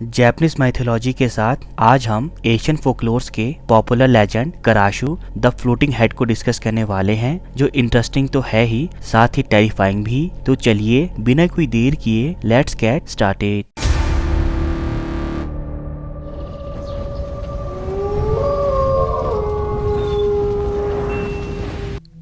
Japanese mythology के साथ आज हम एशियन फोकलोर्स के popular legend Krasue the floating head को डिस्कस करने वाले हैं, जो इंटरेस्टिंग तो है ही साथ ही टेरिफाइंग भी। तो चलिए बिना कोई देर किए लेट्स गेट स्टार्टेड।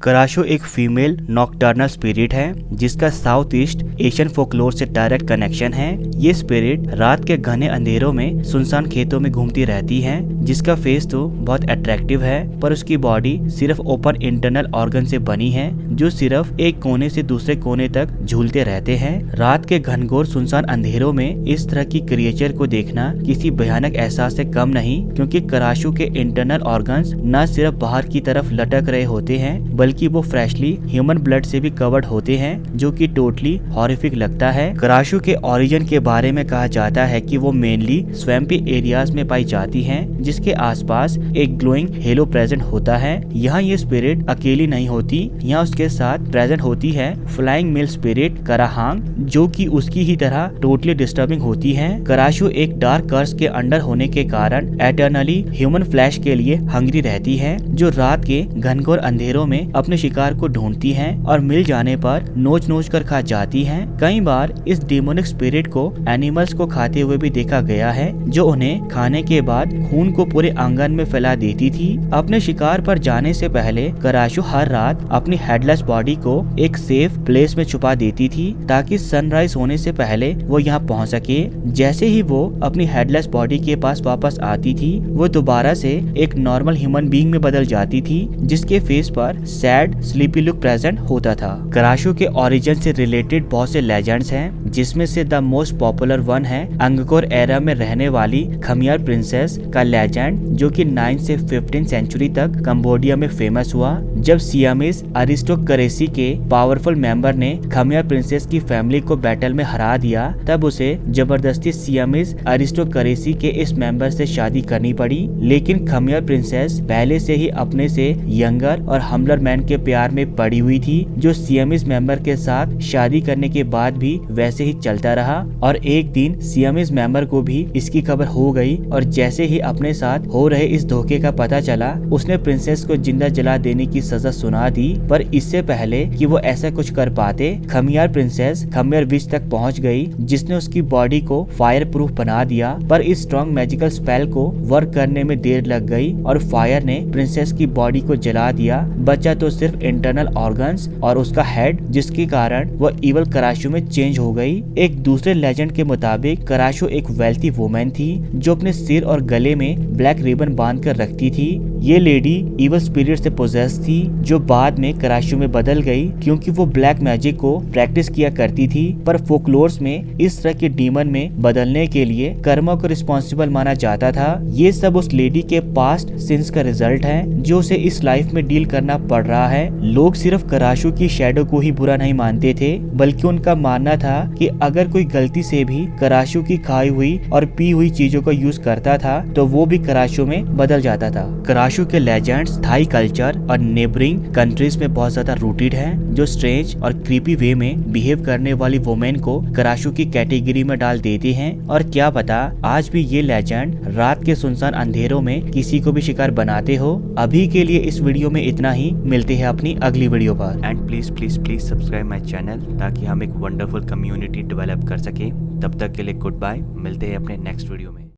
कराशो एक फीमेल नॉकटर्नल स्पिरिट है जिसका साउथ ईस्ट एशियन फोकलोर से डायरेक्ट कनेक्शन है। ये स्पिरिट रात के घने अंधेरों में सुनसान खेतों में घूमती रहती है, जिसका फेस तो बहुत अट्रैक्टिव है पर उसकी बॉडी सिर्फ ओपन इंटरनल ऑर्गन से बनी है जो सिर्फ एक कोने से दूसरे कोने तक झूलते रहते हैं। रात के घनघोर सुनसान अंधेरों में इस तरह की क्रिएचर को देखना किसी भयानक एहसास से कम नहीं, क्योंकि कराशु के इंटरनल ऑर्गन्स न सिर्फ बाहर की तरफ लटक रहे होते हैं बल्कि वो फ्रेशली ह्यूमन ब्लड से भी कवर्ड होते हैं, जो कि टोटली हॉरिफिक लगता है। कराशु के ओरिजिन के बारे में कहा जाता है कि वो मेनली स्वैम्पी एरियाज में पाई जाती हैं, जिसके आसपास एक ग्लोइंग हेलो प्रेजेंट होता है। यहाँ ये स्पिरिट अकेली नहीं होती, यहाँ उसके साथ प्रेजेंट होती है फ्लाइंग मेल स्पिरिट कराहांग, जो कि उसकी ही तरह टोटली डिस्टर्बिंग होती है। कराशु एक डार्क कर्स के अंडर होने के कारण एटर्नली ह्यूमन फ्लैश के लिए हंग्री रहती है, जो रात के घनघोर अंधेरों में अपने शिकार को ढूंढती हैं और मिल जाने पर नोच नोच कर खा जाती हैं। कई बार इस डेमोनिक स्पिरिट को एनिमल्स को खाते हुए भी देखा गया है, जो उन्हें खाने के बाद खून को पूरे आंगन में फैला देती थी। अपने शिकार पर जाने से पहले कराशु हर रात अपनी हेडलेस बॉडी को एक सेफ प्लेस में छुपा देती थी ताकि सनराइज होने से पहले वो यहाँ पहुँच सके। जैसे ही वो अपनी हेडलेस बॉडी के पास वापस आती थी, वो दोबारा से एक नॉर्मल ह्यूमन बीइंग में बदल जाती थी, जिसके फेस पर सैड स्लीपी लुक प्रेजेंट होता था। कराशु के ओरिजिन से रिलेटेड बहुत से लेजेंड्स हैं, जिसमें से द मोस्ट पॉपुलर वन है अंगकोर एरा में रहने वाली खमियार प्रिंसेस का लेजेंड, जो कि 9 से 15 सेंचुरी तक कंबोडिया में फेमस हुआ। जब सियामीज अरिस्टोक्रेसी के पावरफुल मेंबर ने खमियार प्रिंसेस की फैमिली को बैटल में हरा दिया, तब उसे जबरदस्ती सियामीज अरिस्टोक्रेसी के इस मेंबर से शादी करनी पड़ी। लेकिन खमियार प्रिंसेस पहले से ही अपने से यंगर और हम्बलर मैन के प्यार में पड़ी हुई थी, जो सियामीज मेंबर के साथ शादी करने के बाद भी वैसे ही चलता रहा। और एक दिन सियामीज मेंबर को भी इसकी खबर हो गई, और जैसे ही अपने साथ हो रहे इस धोखे का पता चला, उसने प्रिंसेस को जिंदा जला देने की सजा सुना दी। पर इससे पहले कि वो ऐसा कुछ कर पाते, खमियार प्रिंसेस खमियार विच तक पहुंच गई, जिसने उसकी बॉडी को फायर प्रूफ बना दिया। पर इस स्ट्रॉन्ग मैजिकल स्पेल को वर्क करने में देर लग गई और फायर ने प्रिंसेस की बॉडी को जला दिया। बचा तो सिर्फ इंटरनल ऑर्गन्स और उसका हेड, जिसके कारण वो इवल कराशु में चेंज हो गई। एक दूसरे लेजेंड के मुताबिक कराशु एक वेल्थी वुमेन थी, जो अपने सिर और गले में ब्लैक रिबन बांध कर रखती थी। ये लेडी इवल स्पिरिट से पोजेस थी, जो बाद में कराशु में बदल गई क्योंकि वो ब्लैक मैजिक को प्रैक्टिस किया करती थी। पर फोकलोर्स में इस तरह के डीमन में बदलने के लिए कर्मा को रिस्पॉन्सिबल माना जाता था। ये सब उस लेडी के पास्ट सिंस का रिजल्ट है, जो उसे इस लाइफ में डील करना पड़ रहा है। लोग सिर्फ कराशु की शैडो को ही बुरा नहीं मानते थे, बल्कि उनका मानना था कि अगर कोई गलती से भी कराशु की खाई हुई और पी हुई चीजों का यूज करता था, तो वो भी कराशु में बदल जाता था। कराशु के लेजेंड्स थाई कल्चर और नेबरिंग कंट्रीज में बहुत ज्यादा रूटेड हैं, जो स्ट्रेंज और क्रीपी वे में बिहेव करने वाली वुमेन को कराशु की कैटेगरी में डाल देते हैं। और क्या पता आज भी ये लेजेंड रात के सुनसान अंधेरों में किसी को भी शिकार बनाते हो। अभी के लिए इस वीडियो में इतना ही, मिलते हैं अपनी अगली वीडियो पर। And please please please subscribe my channel, ताकि हम एक वंडरफुल कम्युनिटी डेवलप कर सके। तब तक के लिए गुड बाय, मिलते हैं अपने नेक्स्ट वीडियो में।